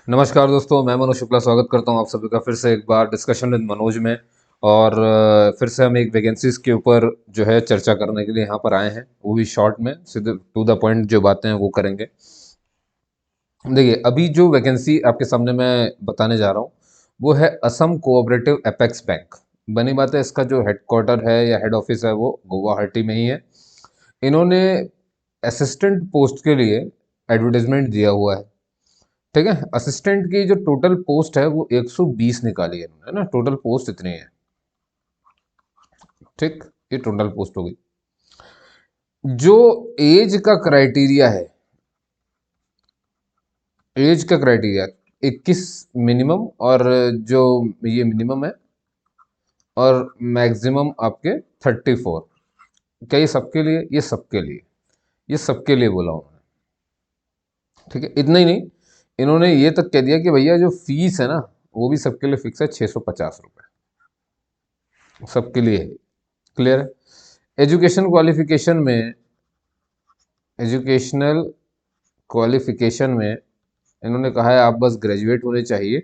नमस्कार दोस्तों, मैं मनोज शुक्ला स्वागत करता हूं आप सभी का फिर से एक बार डिस्कशन विद मनोज में। और फिर से हम एक वैकेंसीज के ऊपर जो है चर्चा करने के लिए यहाँ पर आए हैं, वो भी शॉर्ट में सीधे टू द पॉइंट जो बातें हैं वो करेंगे। देखिए, अभी जो वैकेंसी आपके सामने मैं बताने जा रहा हूँ वो है असम कोऑपरेटिव एपेक्स बैंक। बनी बात है, इसका जो हेडक्वार्टर है या हेड ऑफिस है वो गुवाहाटी में ही है। इन्होंने असिस्टेंट पोस्ट के लिए एडवर्टाइजमेंट दिया हुआ है। ठीक है, असिस्टेंट की जो टोटल पोस्ट है वो 120 निकाली है इन्होंने, ना टोटल पोस्ट इतनी है। ठीक, ये टोटल पोस्ट हो गई। जो एज का क्राइटेरिया है, एज का क्राइटेरिया 21 मिनिमम, और जो ये मिनिमम है और मैक्सिमम आपके 34। क्या ये सबके लिए? ये सबके लिए, ये सबके लिए बोला उन्होंने। ठीक है, इतना ही नहीं, इन्होंने ये तक कह दिया कि भैया जो फीस है ना वो भी सबके लिए फिक्स है, 650 रुपये सबके लिए है। क्लियर है? एजुकेशन क्वालिफिकेशन में, एजुकेशनल क्वालिफिकेशन में इन्होंने कहा है आप बस ग्रेजुएट होने चाहिए,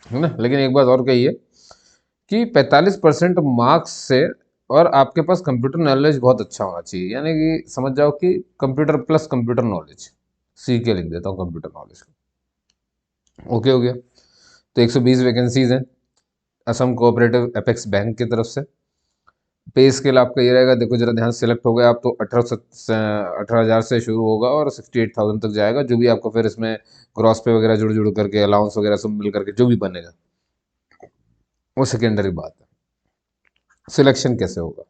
है ना। लेकिन एक बात और कही है कि 45% मार्क्स से और आपके पास कंप्यूटर नॉलेज बहुत अच्छा होना चाहिए, यानी कि समझ जाओ कि कंप्यूटर प्लस कंप्यूटर नॉलेज। सी के लिख देता हूँ कंप्यूटर नॉलेज। ओके हो गया। तो 120 वैकेंसीज हैं असम कोऑपरेटिव एपेक्स बैंक की तरफ से। पे स्केल आपका ये रहेगा, देखो जरा ध्यान, सेलेक्ट हो गए आप तो 18,000 से शुरू होगा और 68,000 तक जाएगा, जो भी आपको फिर इसमें क्रॉस पे वगैरह जुड़ जुड़ करके अलाउंस वगैरह सब मिल करके जो भी बनेगा वो सेकेंडरी बात है। सिलेक्शन कैसे होगा?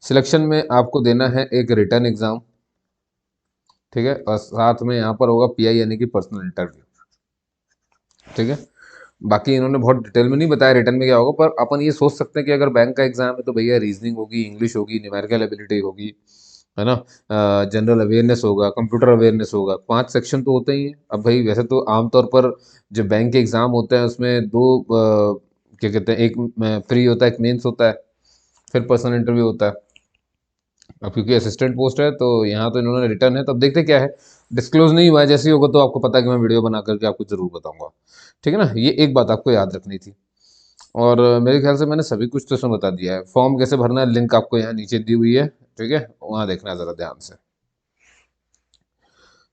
सिलेक्शन में आपको देना है एक रिटर्न एग्जाम, ठीक है, और साथ में यहाँ पर होगा पीआई यानी कि पर्सनल इंटरव्यू। ठीक है, बाकी इन्होंने बहुत डिटेल में नहीं बताया रिटर्न में क्या होगा, पर अपन ये सोच सकते हैं कि अगर बैंक का एग्जाम है तो भैया रीजनिंग होगी, इंग्लिश होगी, न्यूमेरिकल एबिलिटी होगी, है ना, जनरल अवेयरनेस होगा, कंप्यूटर अवेयरनेस होगा। 5 सेक्शन तो होते ही हैं। अब भाई वैसे तो आमतौर पर जो बैंक के एग्जाम होते हैं उसमें दो क्या कहते हैं, एक प्री होता है, एक मेंस होता है, फिर पर्सनल इंटरव्यू होता है। अब क्योंकि असिस्टेंट पोस्ट है तो यहाँ तो इन्होंने रिटर्न है, तब देखते क्या है। डिस्क्लोज नहीं हुआ है, जैसे ही होगा तो आपको पता है कि मैं वीडियो बना करके आपको जरूर बताऊंगा। ठीक है ना, ये एक बात आपको याद रखनी थी। और मेरे ख्याल से मैंने सभी कुछ तो इसमें बता दिया है। फॉर्म कैसे भरना है, लिंक आपको यहाँ नीचे दी हुई है, ठीक है, वहाँ देखना है ज़रा ध्यान से।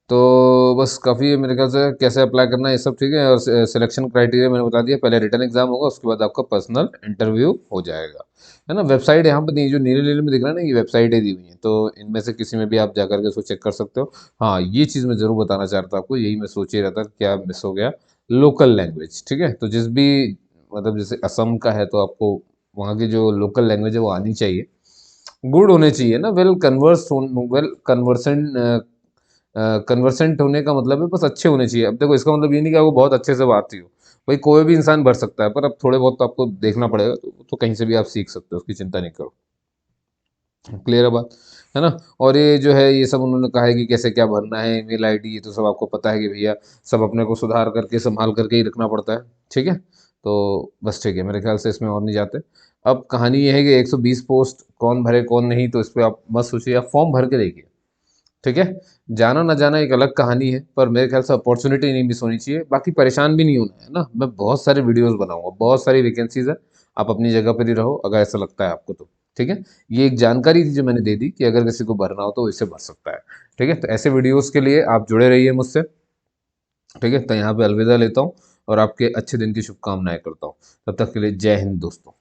तो बस काफ़ी है मेरे ख्याल से, कैसे अप्लाई करना है ये सब ठीक है। और सिलेक्शन क्राइटेरिया मैंने बता दिया, पहले रिटर्न एग्जाम होगा, उसके बाद आपका पर्सनल इंटरव्यू हो जाएगा, है ना। वेबसाइट यहाँ पर दी, जो नीले नीले में दिख रहा है ना, ये वेबसाइटें दी हुई हैं, तो इनमें से किसी में भी आप जाकर के उसको चेक कर सकते हो। हाँ, ये चीज़ मैं ज़रूर बताना चाह रहा था आपको, यही मैं सोच ही रहा था क्या मिस हो गया। लोकल लैंग्वेज, ठीक है, तो जिस भी मतलब जैसे असम का है तो आपको वहाँ की जो लोकल लैंग्वेज है वो आनी चाहिए, गुड होने चाहिए ना, वेल कन्वर्सेंट होने का मतलब है बस अच्छे होने चाहिए। अब देखो, इसका मतलब ये नहीं कि आपको बहुत अच्छे से बात ही हो, भाई कोई भी इंसान भर सकता है, पर अब थोड़े बहुत तो आपको देखना पड़ेगा, तो कहीं से भी आप सीख सकते हो, उसकी चिंता नहीं करो। क्लियर है बात, है ना। और ये जो है ये सब उन्होंने कहा है कि कैसे क्या भरना है, ईमेल आईडी, ये तो सब आपको पता है कि भैया सब अपने को सुधार करके संभाल करके ही रखना पड़ता है। ठीक है, तो बस ठीक है, मेरे ख्याल से इसमें और नहीं जाते। अब कहानी ये है कि 120 पोस्ट कौन भरे कौन नहीं, तो इस पर आप मत सोचिए, आप फॉर्म भर के देखिए। ठीक है, जाना ना जाना एक अलग कहानी है, पर मेरे ख्याल से अपॉर्चुनिटी नहीं मिस होनी चाहिए। बाकी परेशान भी नहीं होना है ना, मैं बहुत सारे वीडियोस बनाऊंगा, बहुत सारी वैकेंसीज है, आप अपनी जगह पर ही रहो अगर ऐसा लगता है आपको तो। ठीक है, ये एक जानकारी थी जो मैंने दे दी कि अगर किसी को भरना हो तो वो इससे भर सकता है। ठीक है, तो ऐसे वीडियोस के लिए आप जुड़े रहिए मुझसे। ठीक है, तो यहाँ पे अलविदा लेता हूँ और आपके अच्छे दिन की शुभकामनाएं करता हूँ। तब तक के लिए जय हिंद दोस्तों।